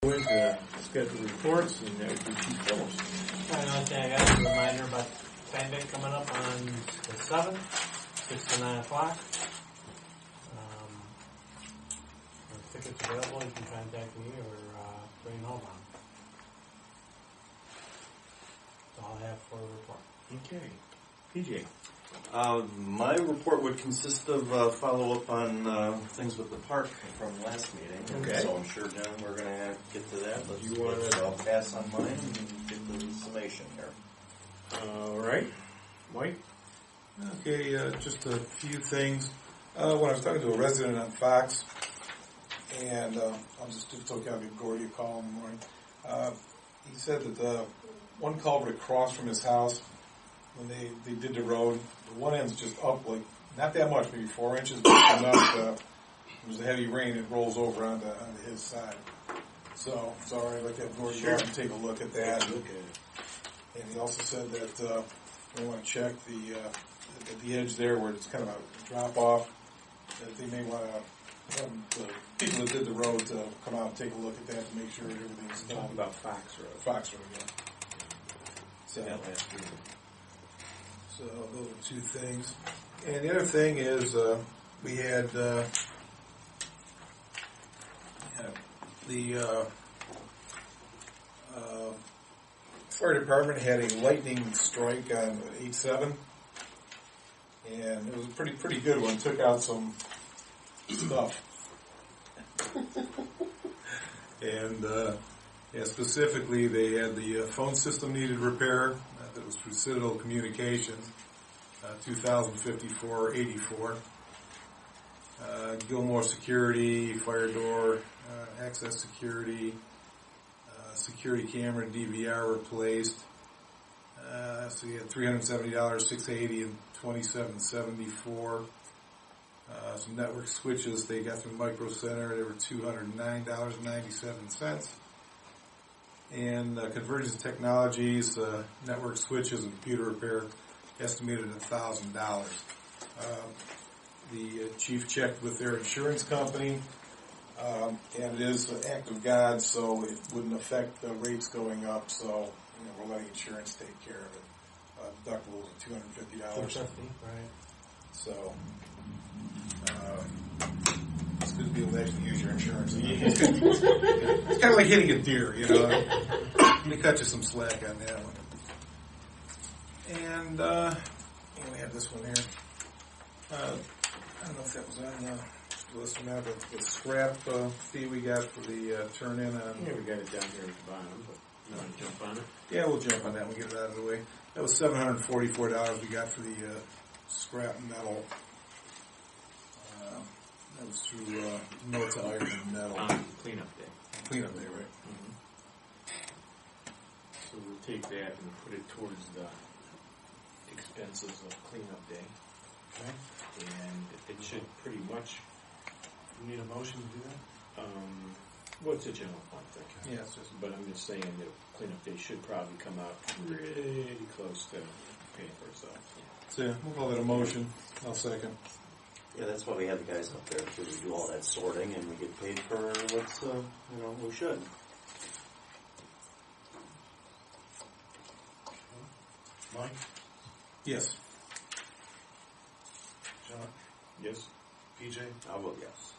With scheduled reports, and that would be Chief Phillips. Another thing I got is a reminder about Fan Day coming up on the 7th, 6 to 9 o'clock. If tickets available, you can contact me or bring home on. That's all I have for a report. Okay. PJ. My report would consist of follow-up on things with the park from last meeting. Okay. So I'm sure, John, we're going to get to that. I'll pass on mine and get the summation here. All right. Mike? Okay, just a few things. When I was talking to a resident on Fox, and I'll just took out Gordy a call in the morning, he said that one culvert across from his house, when they did the road, the one end's just up, like, not that much, maybe 4 inches, but enough. There's a heavy rain, it rolls over onto his side. So, sorry, I'd like to have Gordy go out and take a look at that. Look at it. And he also said that they want to check at the edge there where it's kind of a drop off, that they may want to the people that did the road to come out and take a look at that to make sure everything's done. Talking about Fox Road. Fox Road, yeah. So, That last year. so those are two things. And the other thing is we had the fire department had a lightning strike on 8/7, and it was a pretty good one. Took out some stuff, and specifically they had the phone system needed repair. That was through Citadel Communications, 2054-84. Gilmore Security, fire door, access security, security camera, DVR replaced. So you had $370, $680, and $27.74. Some network switches they got from Micro Center. They were $209.97. And Convergence Technologies, network switches and computer repair, estimated $1,000. The chief checked with their insurance company, and it is an act of God, so it wouldn't affect the rates going up. So we're letting insurance take care of it. Deductible is $250. Right. So it's good to be able to actually use your insurance. It's kind of like hitting a deer, They cut you some slack on that one. And we have this one here. I don't know if that was on the list or not, but the scrap fee we got for the turn-in on... Yeah, we got it down here at the bottom, but you want to jump on it? Yeah, we'll jump on that and get it out of the way. That was $744 we got for the scrap metal. That was through North Iron Metal. Cleanup day. Cleanup day, right? Mm-hmm. So we'll take that and put it towards the expenses of cleanup day. Okay. And it should pretty much... You need a motion to do that? What's the general fund thing? Yeah, it's just... But I'm just saying that cleanup day should probably come out pretty close to paying for itself. So we'll call that a motion. I'll second. Yeah, that's why we have the guys up there, so we do all that sorting and we get paid for what's, we should. Mike? Yes. John? Yes? PJ? I will, yes.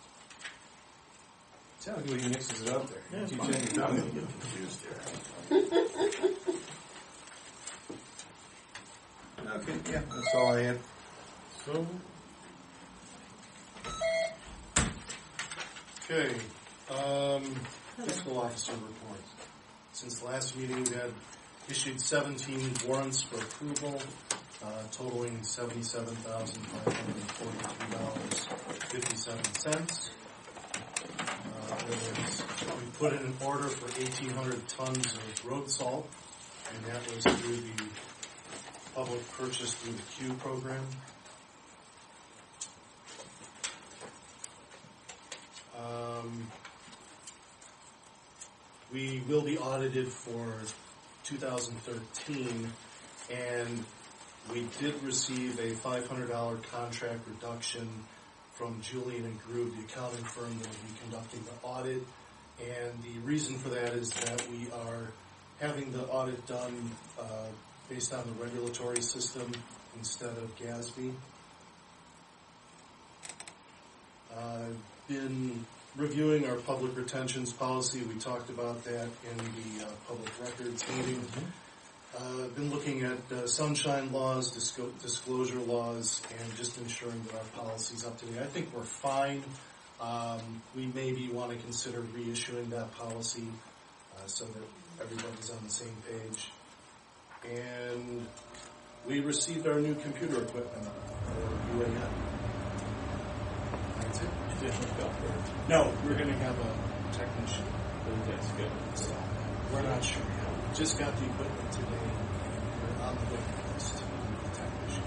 Sounds like he mixes it up there. Yeah, Keep fine. changing it I'm up. going to get confused here. Okay, yeah, that's all I had. So, Okay. Fiscal officer report. Since the last meeting, we had issued 17 warrants for approval, totaling $77,543.57. We put in an order for 1,800 tons of road salt, and that was through the public purchase through the Q program. We will be audited for 2013, and we did receive a $500 contract reduction from Julian and Groove, the accounting firm that will be conducting the audit, And the reason for that is that we are having the audit done based on the regulatory system instead of GASB. I've been reviewing our public retentions policy. We talked about that in the public records meeting. I've been looking at sunshine laws, disclosure laws, and just ensuring that our policy's up to date. I think we're fine. We maybe want to consider reissuing that policy so that everybody's on the same page. And we received our new computer equipment, or UAN. That's it. You didn't hook up or? No, we're going to have a technician. That's good. So we're not sure yet. We just got the equipment today. We're on the waiting list to meet the technician.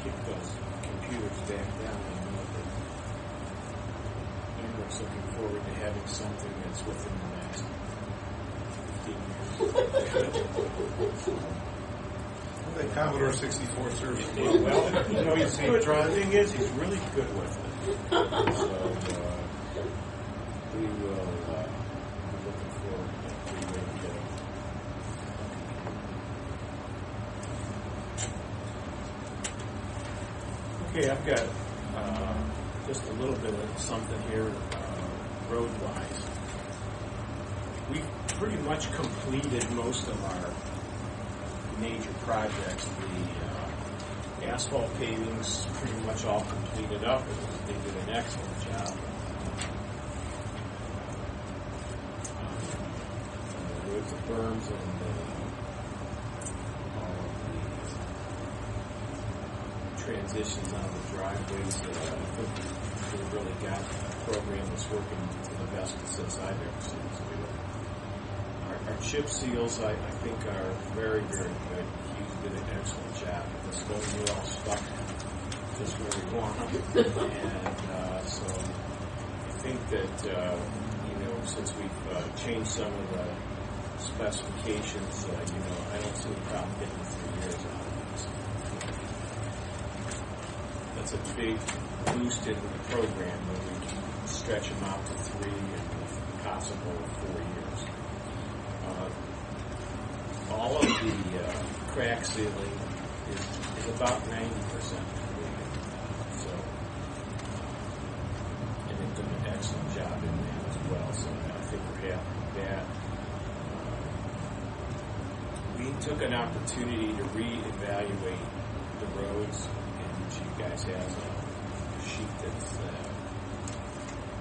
Kick those computers back down. I know that everyone's looking forward to having something that's within the next 15 years. The Commodore 64 serves Well, you know, he's good. The thing is, he's really good with it. So we will be looking forward to being ready to go. Okay, I've got just a little bit of something here road-wise. We've pretty much completed most of our major projects. The asphalt paving's pretty much all completed up. They did an excellent job. The roads, the berms, and all of the transitions on the driveways. I think we really got a program that's working to the best since I've ever seen it. Our chip seals, I think, are very, very good. He's did an excellent job. The stones are all stuck just where we want them. And so I think that, since we've changed some of the specifications, I don't see a problem getting 3 years out of this. That's a big boost in the program where we can stretch them out to 3 and if possible 4 years. All of the crack sealing is about 90% completed. So, and they've done an excellent job in that as well. So I think we're happy with that. We took an opportunity to reevaluate the roads, and you guys have a sheet that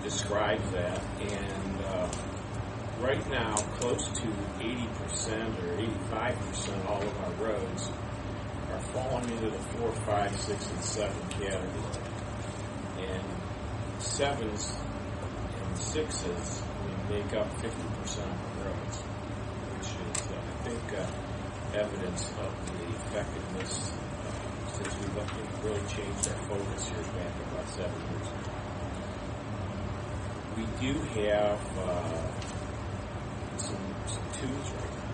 describes that. And right now, close to 80% or 85% all of our roads are falling into the 4, 5, 6, and 7 category. And 7s and 6s make up 50% of the roads, which is, I think, evidence of the effectiveness since we've really changed our focus here back about 7 years ago. We do have some 2s right now.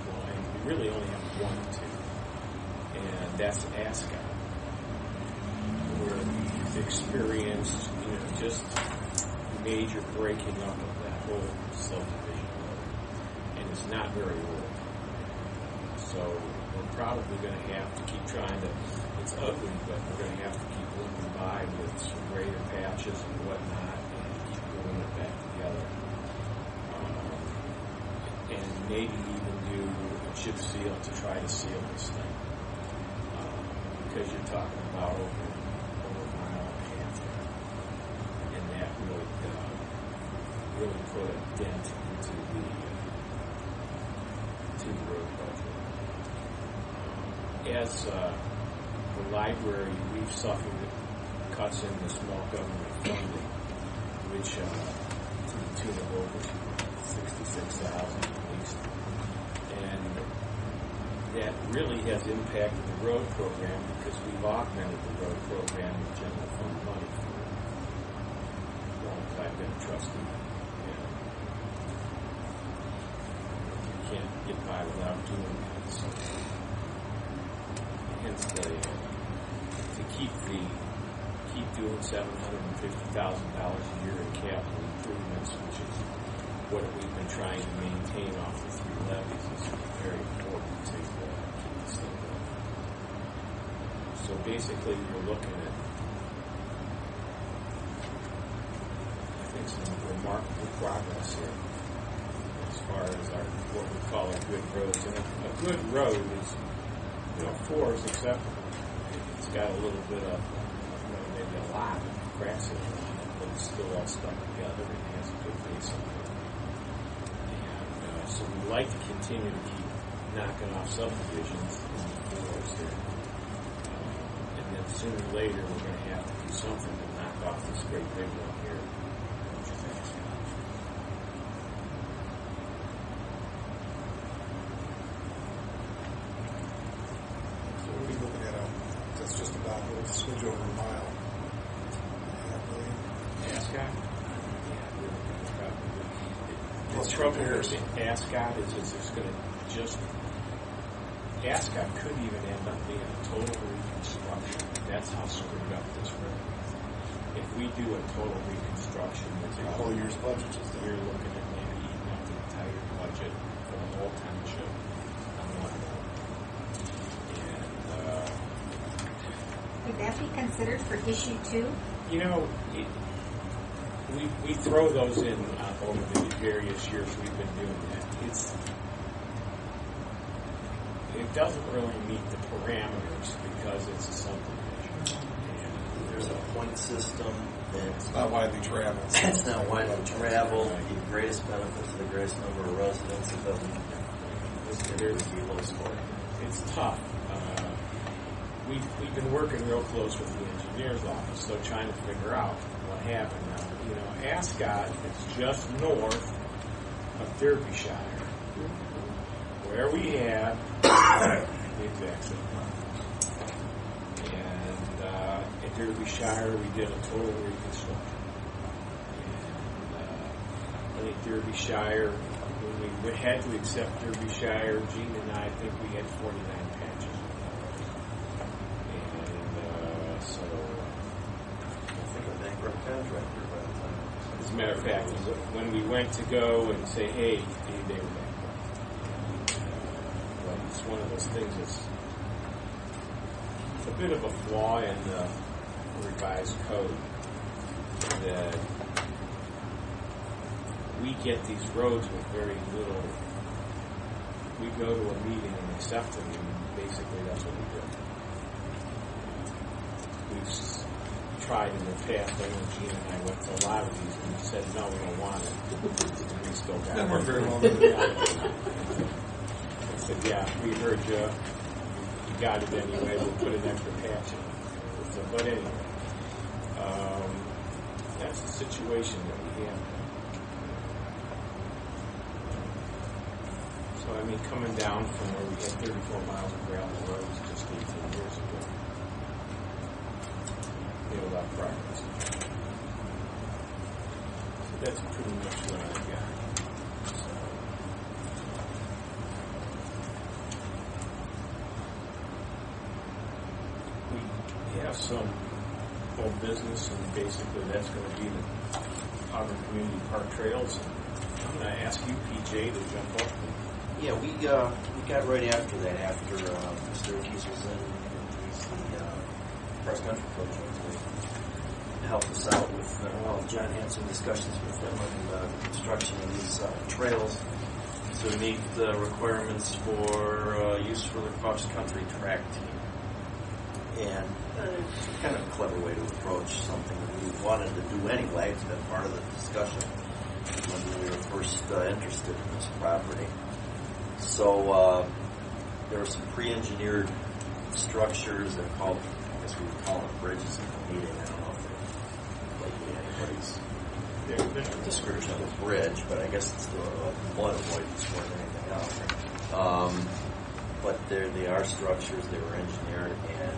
Well, and we really only have 1 2, and that's Ascot, where we've experienced, just major breaking up of that whole subdivision road, and it's not very old. So we're probably going to have to keep trying to. It's ugly, but we're going to have to keep looking by with some greater patches and whatnot, and keep pulling it back together. And maybe even do a chip seal to try to seal this thing. Because you're talking about over a mile and a half there. And that would really put a dent into the road budget. As the library, we've suffered cuts in the small government funding, which to the tune of over $66,000 at least. And that really has impacted the road program because we've augmented the road program with general fund money for as long as I've been a trustee. You can't get by without doing that. So hence to keep doing $750,000 a year in capital improvements, which is what we've been trying to maintain off the three levies, is very important to keep this thing going. So basically, we're looking at, I think, some remarkable progress here as far as our what we call our good roads. And a good road is, 4 is acceptable. It's got a little bit of, maybe a lot of grass in it, but it's still all stuck together and it has a good base on it. And so we like to continue to keep knocking off subdivisions in the 4s here. And then sooner or later we're going to have to do something to knock off this great big one here, which is Ascot. So we'll be looking at that's just about a little switch over a mile. Ascot? Yeah, we're looking at probably. The trouble with Ascot is it's going to just. Ascot could even end up being a total reconstruction. That's how screwed up this road is. If we do a total reconstruction, it's A whole year's budget just there. you're looking at maybe eating up the entire budget for the whole township on one road. And Would that be considered for issue 2? we throw those in over the various years we've been doing that. It doesn't really meet the parameters because it's a subdivision. And There's a point system It's not widely traveled. It's not widely traveled. The greatest benefit to the greatest number of residents. It doesn't appear to be low scoring. It's tough. We've been working real close with the engineer's office, so trying to figure out what happened now. Ascot is just north of Derbyshire, where we had the exact same problem. And at Derbyshire, we did a total reconstruction. And I think Derbyshire, when we had to accept Derbyshire, Gene and I think we had 49 patches. And so, I think a bankrupt contractor by the time. as a matter of fact, when we went to go and say, hey, they were bankrupt. But it's one of those things that's a bit of a flaw in the revised code that we get these roads with very little. We go to a meeting and accept them, and basically that's what we do. We've tried in the past. I know Gene and I went to a lot of these, and we said, no, we don't want it. And we still got it. That worked very well. I said, yeah, we heard you. You got it anyway. We'll put an extra patch in. So, but anyway, that's the situation that we have. So, I mean, coming down from where we had 34 miles of gravel roads just 18 years ago, made a lot of progress. So that's pretty much what I've got. So, we have some old business, and basically that's going to be the Auburn Community Park Trails. I'm going to ask you, PJ, to jump up. Yeah, we got right after that, after Mr. Ortiz was in, he's the cross-country coach, to help us out with, John had some discussions with them on the construction of these trails to meet the requirements for use for the cross-country track team. And it's kind of a clever way to approach something that we wanted to do anyway. It's been part of the discussion when we were first interested in this property. So there are some pre-engineered structures. They're called, I guess we would call them bridges in the meeting. I don't know if they're anybody's description of a bridge, but I guess it's the flood avoidance more than anything else. But they are structures. They were engineered, and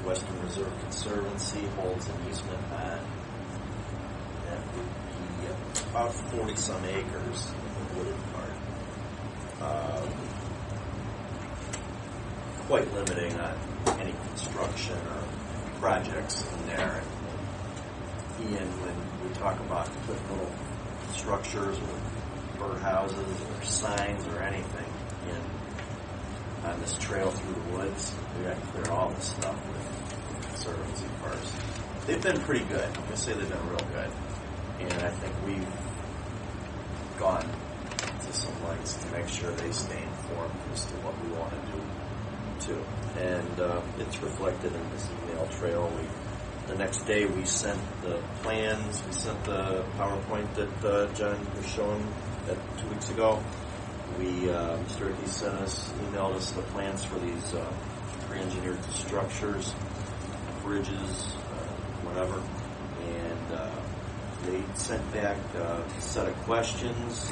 Western Reserve Conservancy holds an easement on that would be about 40-some acres in the wooded part. Quite limiting on any construction or projects in there. And Ian, when we talk about putting little structures or birdhouses or signs or anything on this trail through the woods, we got to clear all this stuff with Conservancy first. They've been pretty good. I'm going to say they've been real good. And I think we've gone to some lengths to make sure they stay informed as to what we want to do too. And it's reflected in this email trail. The next day we sent the plans, we sent the PowerPoint that John was showing 2 weeks ago. Mr. Icky emailed us the plans for these pre-engineered structures, bridges, whatever. And they sent back a set of questions.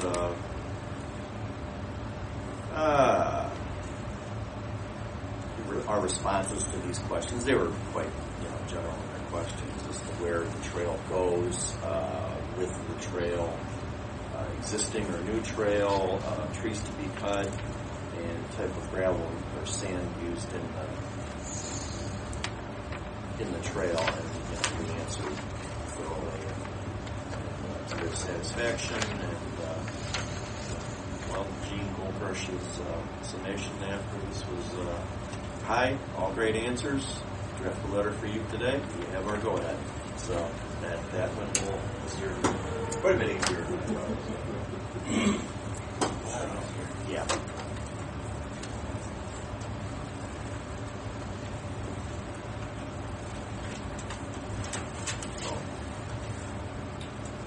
Our responses to these questions, they were quite general in their questions as to where the trail goes, width of the trail, existing or new trail, trees to be cut, and type of gravel or sand used in the trail. And we answered thoroughly to their satisfaction. And Gene Goldbersh's summation after this was hi, all great answers. Draft a letter for you today. You have our go-ahead. So that one will serve quite a bit easier. Yeah.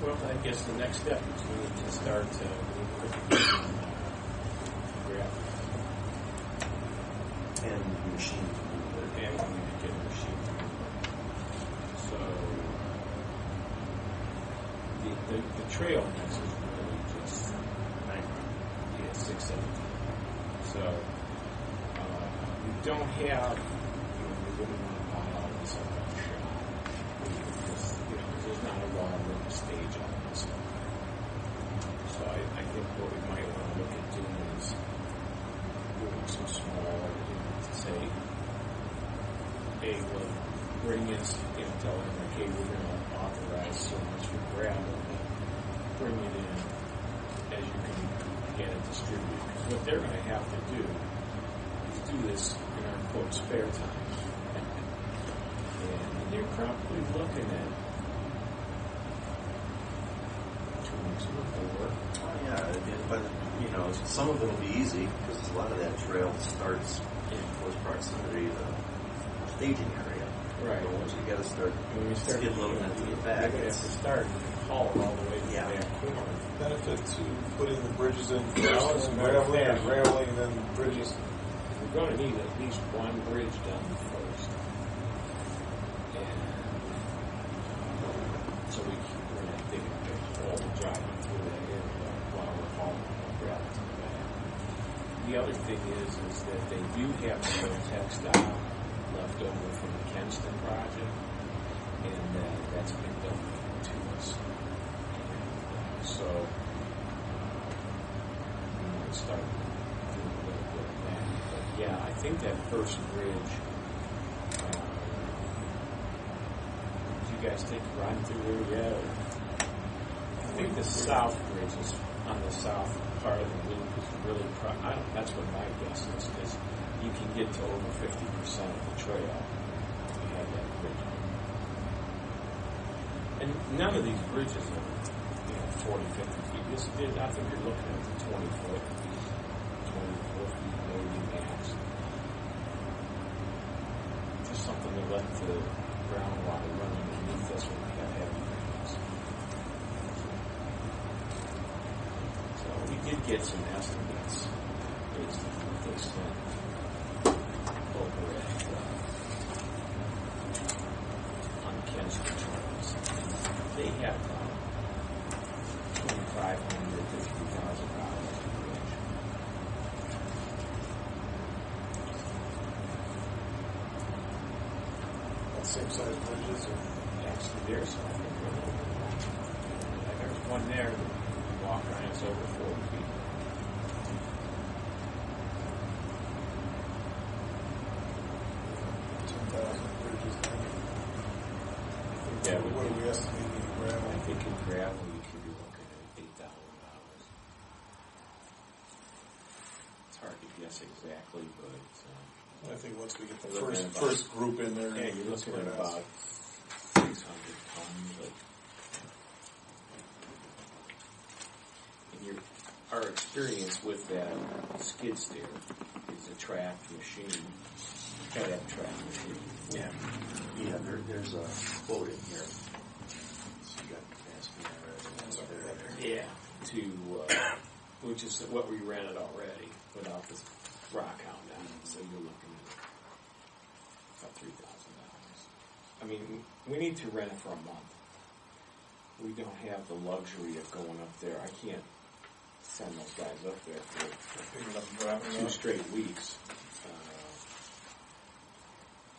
Well, I guess the next step is we need to start to and machine and we need to get a machine. So the trail next is really just 617. So we don't have, we wouldn't want to buy all this up on the shop. There's not a raw rubber stage on this stuff. So I think what we might want to look at doing is doing some small, to say, hey, we'll bring in, tell them, like, hey, we're going to authorize so much for gravel, but bring it in as you can get it distributed. Because what they're going to have to do is do this in our quote spare time. And they're probably looking at 2 weeks before. Oh, yeah, but some of it will be easy because a lot of that trail starts in close proximity to the staging area. Right. But once you got to start When we start skid loading it to the back, you're going to have to start and haul it all the way to the back corner. Benefit to putting the bridges in Yeah, first, and graveling, and graveling, and then bridges. We're going to need at least one bridge done first. And so we're not digging all the driving through that area while we're hauling the gravel to the back. The other thing is that they do have some textile left over from the Kenston project, and that's been donated to us. So we might start doing a little bit of that. But yeah, I think that first bridge, did you guys take a ride through there yet? Or? I think the south bridge is on the south part of the loop is really, that's what my guess is, because you can get to over 50% of the trail if you have that bridge. And none of these bridges are 40, 50 feet. I think you're looking at the 24 feet maybe max. Just something to let the groundwater run underneath us when we have heavy rains. So we did get some estimates based on what they said over on Kenston Trails. They have $2,500 to $3,000 bridge. Same size bridges. Actually, there's some. There's one there that you walk on, it's over 40 feet. $2,000 bridges. Yeah, What are we estimating in I gravel? think in gravel you could be looking at $8,000. It's hard to guess exactly, but I think once we get the We're looking at first group in there, yeah, you're that's looking where at it is. about 600 tons. But our experience with that skid steer is a track machine. Gotta have a track machine. Yeah. Yeah, there's a quote in here. So you got capacity there. Yeah. Which is what we rented already without the rock hound on it. So you're looking at about $3,000. I mean, we need to rent it for a month. We don't have the luxury of going up there. I can't send those guys up there for Picking up and dropping 2 off. straight weeks.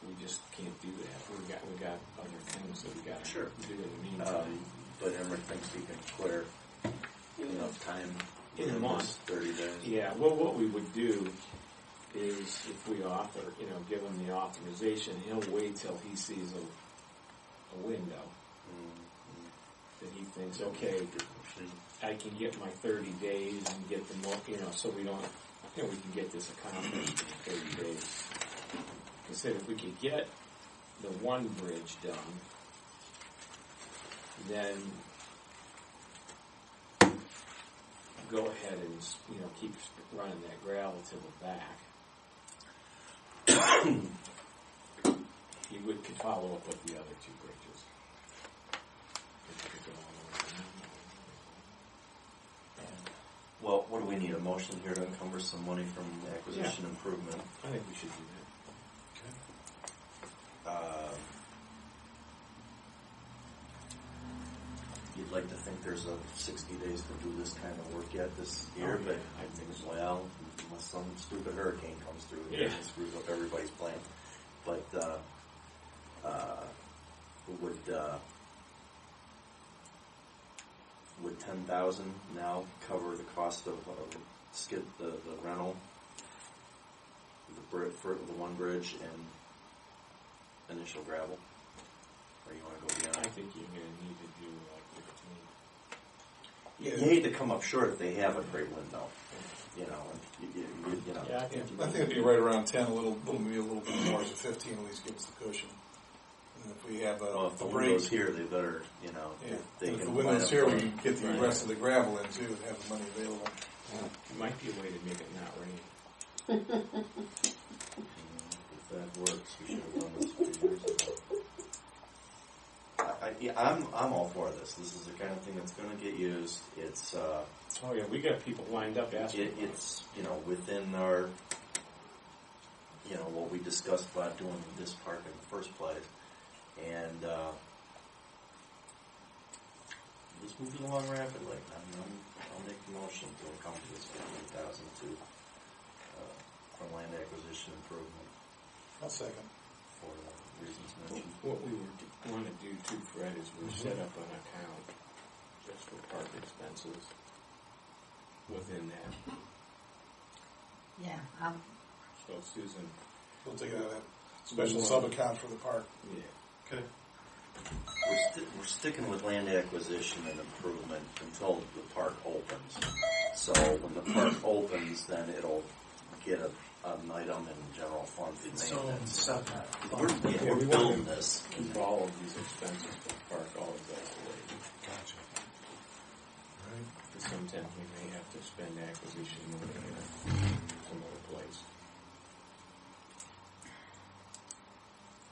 We just can't do that. We got other things that we got to Sure. do in the meantime. But Emmerich thinks he can clear enough time In a within month. this 30 days. Yeah, well, what we would do is if we give him the authorization, he'll wait till he sees a window that he thinks, okay, I can get my 30 days and get the more, so we don't, we can get this accomplished in 30 days. I said if we could get the one bridge done, then go ahead and keep running that gravel to the back. You could follow up with the other 2 bridges. If you could go all the way around. Well, what do we need? A motion here to encumber some money from acquisition improvement. I think we should do that. You'd like to think there's a 60 days to do this kind of work yet this year, but I think so. well, unless some stupid hurricane comes through here and screws up everybody's plan. But would 10,000 now cover the cost of the rental, for the one bridge and initial gravel? Or you want to go beyond? I think you're going to need to do You need to come up short if they have a great window, you know. Yeah, I think I think it'd be right around 10, maybe a little bit more, so 15 at least gives the cushion. And if we have If the a window's break, here, they better, yeah. if they If can the window's line here, up we can get the Right. rest of the gravel in too and have the money available. it might be a way to make it not rain. If that works, we should have done this a few years ago. I'm all for this. This is the kind of thing that's going to get used. It's Oh yeah, we got people lined up asking. it's within our what we discussed about doing this park in the first place, and just moving along rapidly. I'll make the motion to accomplish this 15,000 for land acquisition improvement I'll second. for the reasons mentioned. What we want to do too, Fred, is we're set up an account just for park expenses within that. Yeah, So Susan, We'll take it out of that special sub-account for the park. yeah, Okay. We're sticking with land acquisition and improvement until the park opens. So when the park opens, then it'll get an item in general fund for So maintenance. separate. We're we building want to this. keep all of these expenses for the park all of that away. Gotcha. Right. Because sometimes we may have to spend acquisition money in some other place.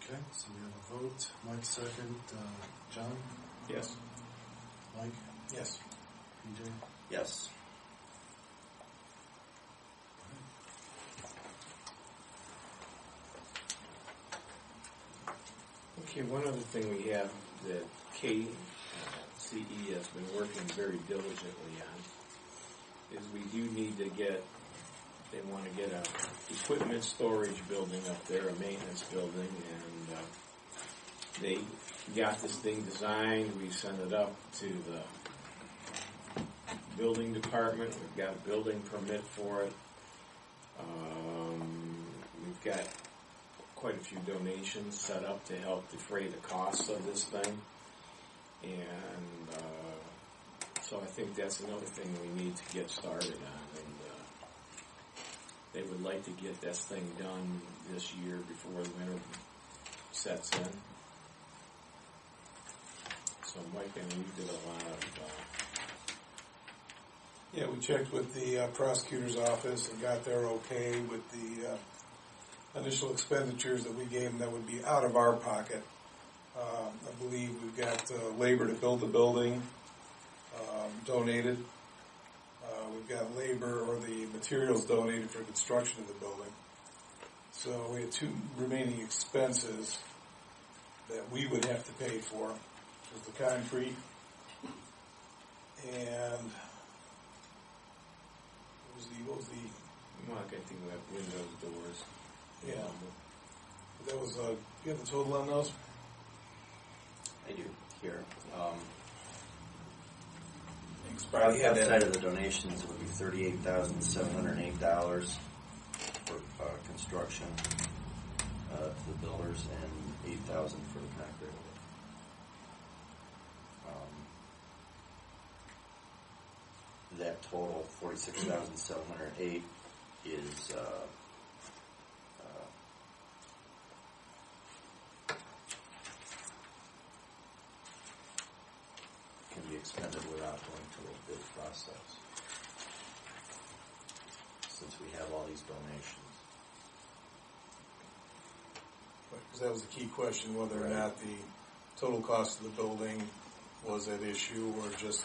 Okay, so we have a vote. Mike second. John? Yes. Mike? Yes. PJ? Yes. Okay, one other thing we have that KCE has been working very diligently on is we do need to they want to get a equipment storage building up there, a maintenance building, and they got this thing designed. We sent it up to the building department. We've got a building permit for it. We've got quite a few donations set up to help defray the costs of this thing. And so I think that's another thing we need to get started on. And they would like to get this thing done this year before the winter sets in. So Mike, I mean, you did a lot of... Yeah, we checked with the prosecutor's office and got their okay with the initial expenditures that we gave them that would be out of our pocket. I believe we've got labor to build the building donated. We've got labor or the materials donated for construction of the building. So we had two remaining expenses that we would have to pay for, which was the concrete and what was the Mark, I think we have windows, doors. yeah. That was you have the total on those? I do here. Probably had Outside that. of the donations, it would be $38,708 for construction to the builders and $8,000 for the concrete. That total, $46,708, is can be expended without going through a bid process, since we have all these donations. Because that was the key question, whether or not the total cost of the building was at issue or just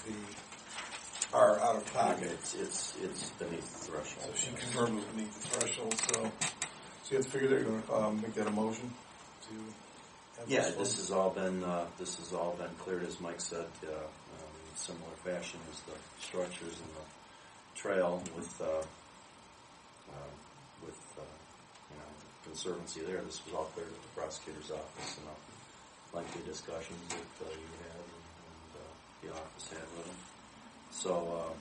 our out of pocket. It's beneath the threshold. So she confirmed it was beneath the threshold. So you have to figure that you're going to make that a motion to. Have Yeah, this has all been cleared, as Mike said, in similar fashion as the structures and the trail with conservancy there. This was all cleared at the prosecutor's office and lengthy discussions that you had and the office had with him. So,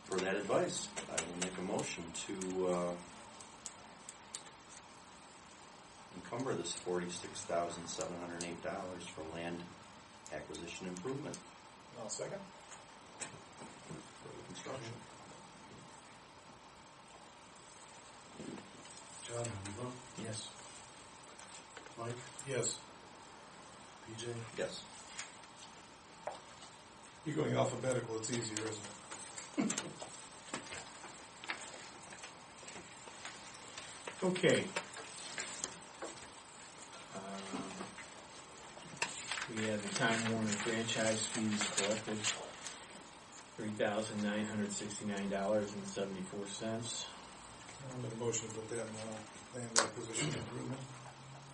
for that advice, I will make a motion to encumber this $46,708 for land acquisition improvement I'll second. for the construction. John, how do you vote? Yes. Mike? Yes. PJ? Yes. You're going alphabetical. It's easier, isn't it? Okay. We have the Time Warner franchise fees collected, $3,969.74. I'll make a motion to put that in land acquisition improvement.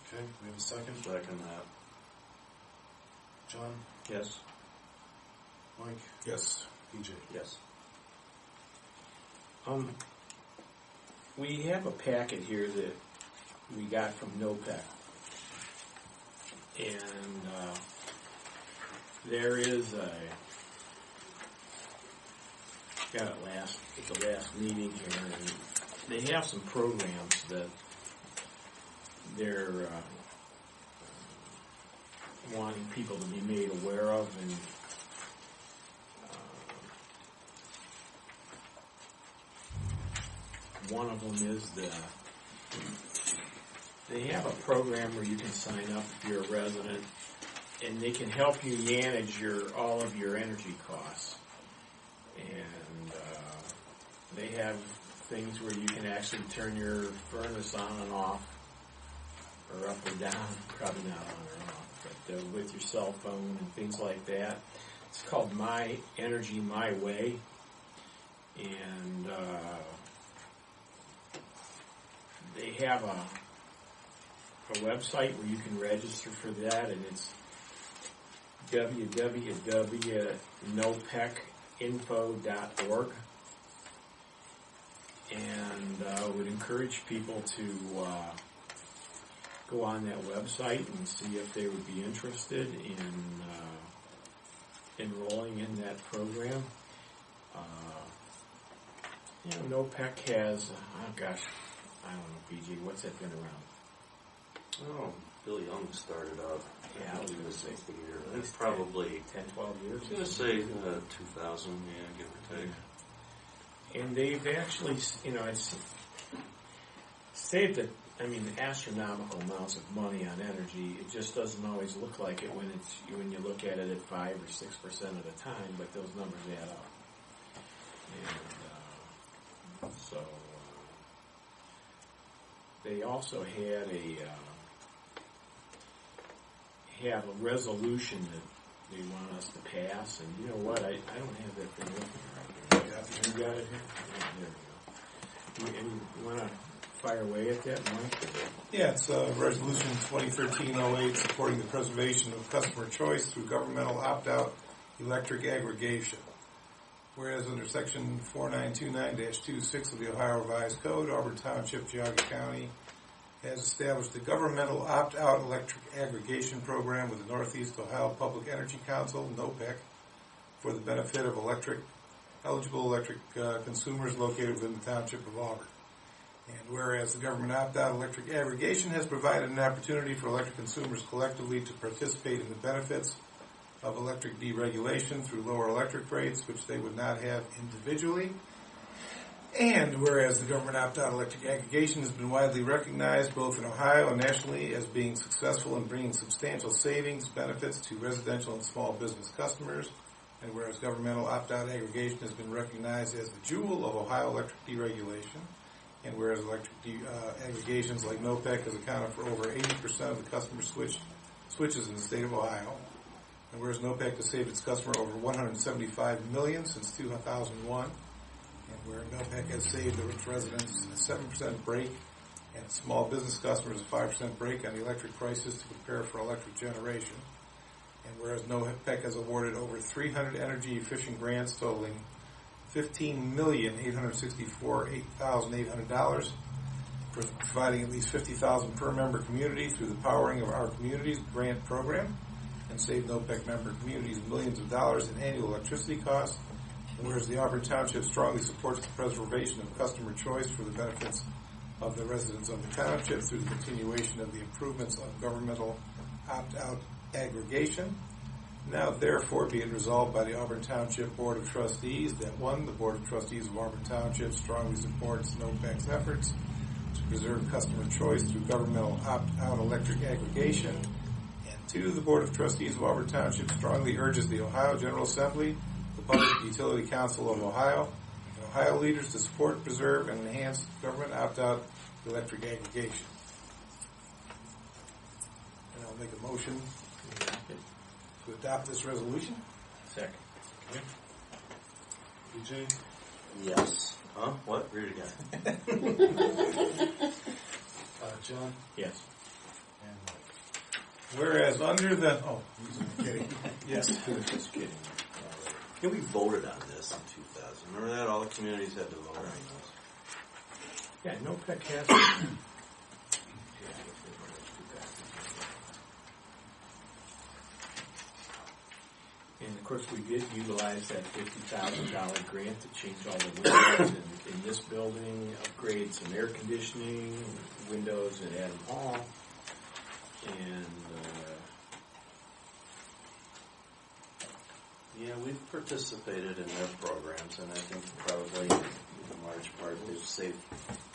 Okay, we have a second. Second that. John? Yes. Mike? Yes. PJ? Yes. We have a packet here that we got from NOPEC. And there is got it at the last meeting here, and they have some programs that they're wanting people to be made aware of, and one of them is they have a program where you can sign up if you're a resident, and they can help you manage all of your energy costs. And they have things where you can actually turn your furnace on and off, or up or down, probably not on or off, but with your cell phone and things like that. It's called My Energy My Way, and they have a website where you can register for that, and it's www.nopecinfo.org. And I would encourage people to go on that website and see if they would be interested in enrolling in that program. NOPEC has, I don't know, PG, what's that been around? Oh, Bill Young started out. Yeah, I was going to say At at least probably 10, 12 years. I was going to say 2000, yeah, give or take. And they've actually, it's saved astronomical amounts of money on energy. It just doesn't always look like it when you look at it at 5 or 6% of the time, but those numbers add up. And they also have a resolution that they want us to pass, and you know what? I don't have that thing with me right here. You got it here? Yeah, there we go. You want to fire away at that, Mike? Yeah, it's Resolution 2013-08 supporting the preservation of customer choice through governmental opt-out electric aggregation. Whereas under Section 4929-26 of the Ohio Revised Code, Auburn Township, Geauga County has established the governmental opt-out electric aggregation program with the Northeast Ohio Public Energy Council, NOPEC, for the benefit of eligible electric consumers located within the Township of Auburn. And whereas the government opt-out electric aggregation has provided an opportunity for electric consumers collectively to participate in the benefits of electric deregulation through lower electric rates, which they would not have individually. And whereas the government opt-out electric aggregation has been widely recognized both in Ohio and nationally as being successful in bringing substantial savings benefits to residential and small business customers, and whereas governmental opt-out aggregation has been recognized as the jewel of Ohio electric deregulation, and whereas electric aggregations like NOPEC has accounted for over 80% of the customer switches in the state of Ohio, and whereas NOPEC has saved its customer over $175 million since 2001, and where NOPEC has saved its residents a 7% break and its small business customers a 5% break on the electric prices to prepare for electric generation, and whereas NOPEC has awarded over 300 energy-efficient grants totaling $15,864,800 for providing at least $50,000 per member community through the Powering of Our Communities grant program, and save NOPEC member communities millions of dollars in annual electricity costs. And whereas the Auburn Township strongly supports the preservation of customer choice for the benefits of the residents of the township through the continuation of the improvements of governmental opt-out aggregation. Now, therefore, be it resolved by the Auburn Township Board of Trustees that 1, the Board of Trustees of Auburn Township strongly supports NOPEC's efforts to preserve customer choice through governmental opt-out electric aggregation, and 2, the Board of Trustees of Auburn Township strongly urges the Ohio General Assembly, the Public Utility Council of Ohio, and Ohio leaders to support, preserve, and enhance government opt-out electric aggregation. And I'll make a motion to adopt this resolution. Second. Okay. BJ? Yes. Huh? What? Read it again. John? Yes. And Mike. Whereas under the... Oh, I'm kidding. Yes. Just kidding. Yeah, we voted on this in 2000. Remember that? All the communities had to vote on this. Yeah, NOPEC has... And of course, we did utilize that $50,000 grant to change all the windows in this building, upgrade some air conditioning, windows at Adam Hall, and Yeah, we've participated in their programs, and I think probably in large part they've saved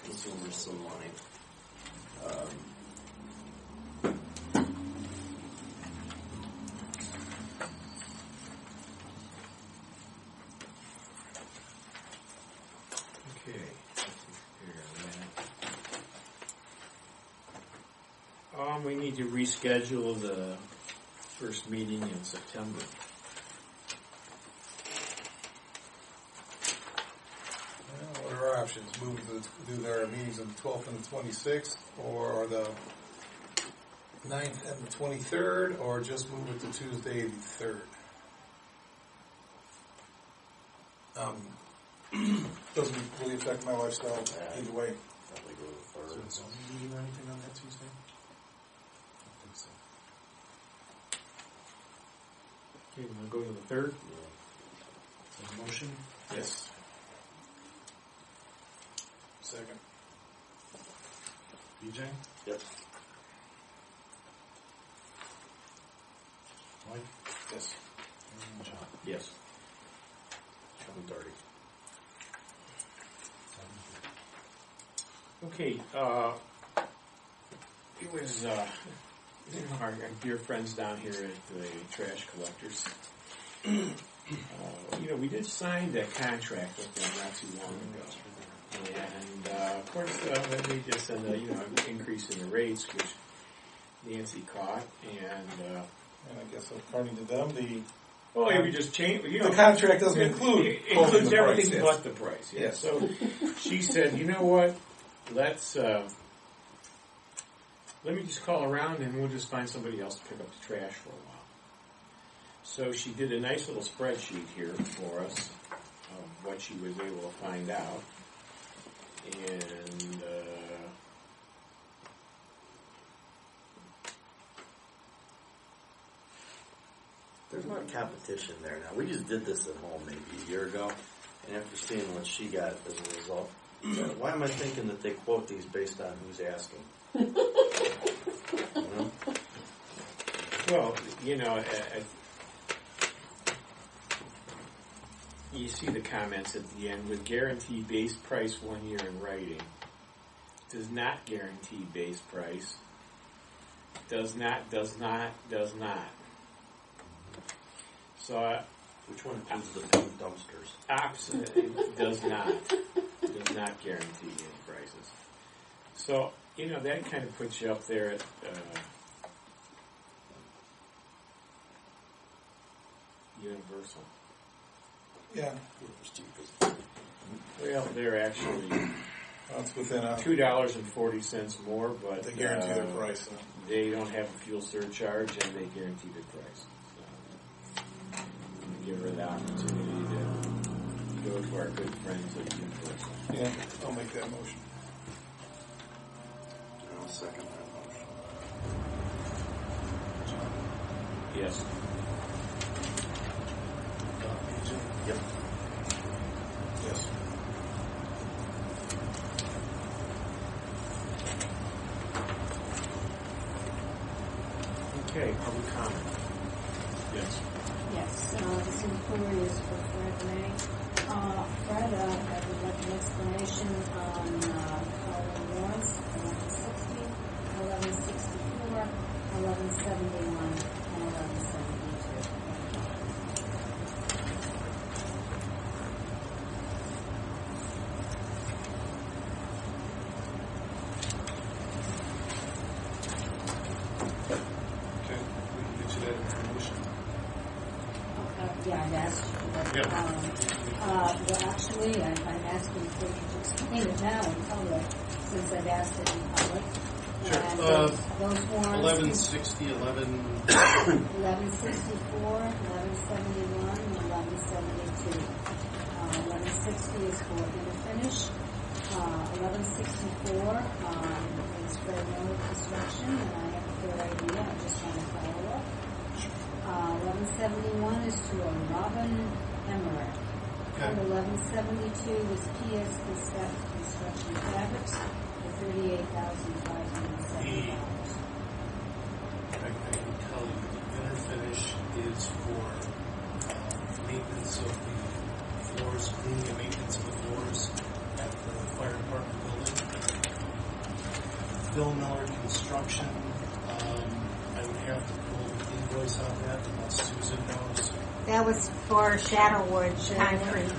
consumers some money. okay. We need to reschedule the first meeting in September. What are our options? Move to do their meetings on the 12th and the 26th, or the 9th and the 23rd, or just move it to Tuesday the 3rd? Doesn't really affect my lifestyle either way. Probably go to the So third. is zoning meeting or anything on that Tuesday? I don't think so. Okay, we're going to go to the 3rd? Is there a motion? Yes. Second. BJ? Yep. Mike? Yes. And John? Yes. 7:30. Okay, it was our dear friends down here at the trash collectors. We did sign that contract with them not too long ago. And, of course, then they just said, an increase in the rates, which Nancy caught. And I guess according to them, we just changed. the contract doesn't include it includes the everything price, yes. but the price. Yeah. Yes. So she said, you know what? Let me just call around and we'll just find somebody else to pick up the trash for a while. So she did a nice little spreadsheet here for us of what she was able to find out. And There's not competition there now. We just did this at home maybe a year ago, and after seeing what she got as a result, why am I thinking that they quote these based on who's asking? well, you see the comments at the end with guarantee base price 1 year in writing. Does not guarantee base price. Does not. So, Which one includes the pink dumpsters? absolutely does not guarantee any prices. So, that kind of puts you up there at, Universal. Yeah. Well, they're actually It's within $2.40 more, but they guarantee their price. So. they don't have a fuel surcharge and they guarantee the price. So, give her the opportunity to go to our good friends at Universal. Yeah, I'll make that motion. I'll second that motion. Yes. AJ? Yep. Yes. Okay, public comment. Yes. Yes, this inquiry is for Fred May. Fred, I would like an explanation on Colin Lawrence, 1160, 1164, 1171, and 1172. Okay, we can get you that information. Yeah, I've asked you that. Yep. Well, actually, I'm asking for you to explain it now in public, since I've asked it in public. Sure. And those warrants. 1160, 1164, 1171, and 1172. 1160 is for finish. 1164 is for no construction, and I have a good idea. I just want to follow up. 1171 is to a Robin Emmerich. Okay. And 1172 is PS Construction Fabrics for $38,507. I can tell you the inner finish is for maintenance of the floors, cleaning and maintenance of the floors at the fire department building. Bill Miller Construction, I would have to pull the invoice on that unless Susan knows. That was for Shadowwood Concrete.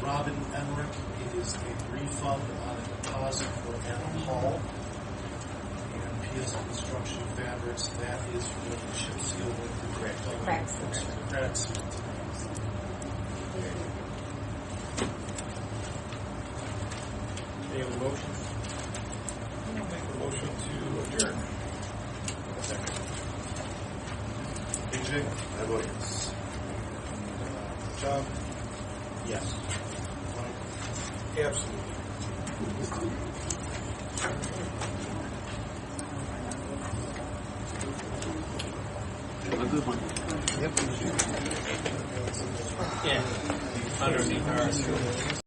Robin Emmerich, it is a refund on a deposit for Adam Hall. And PS Construction Fabrics, that is for the chip seal with the cracks. Cracks. Any other motions? I'll make a motion to adjourn. AJ? I vote yes. John? Yes. Absolutely. Yeah. Underneath ours.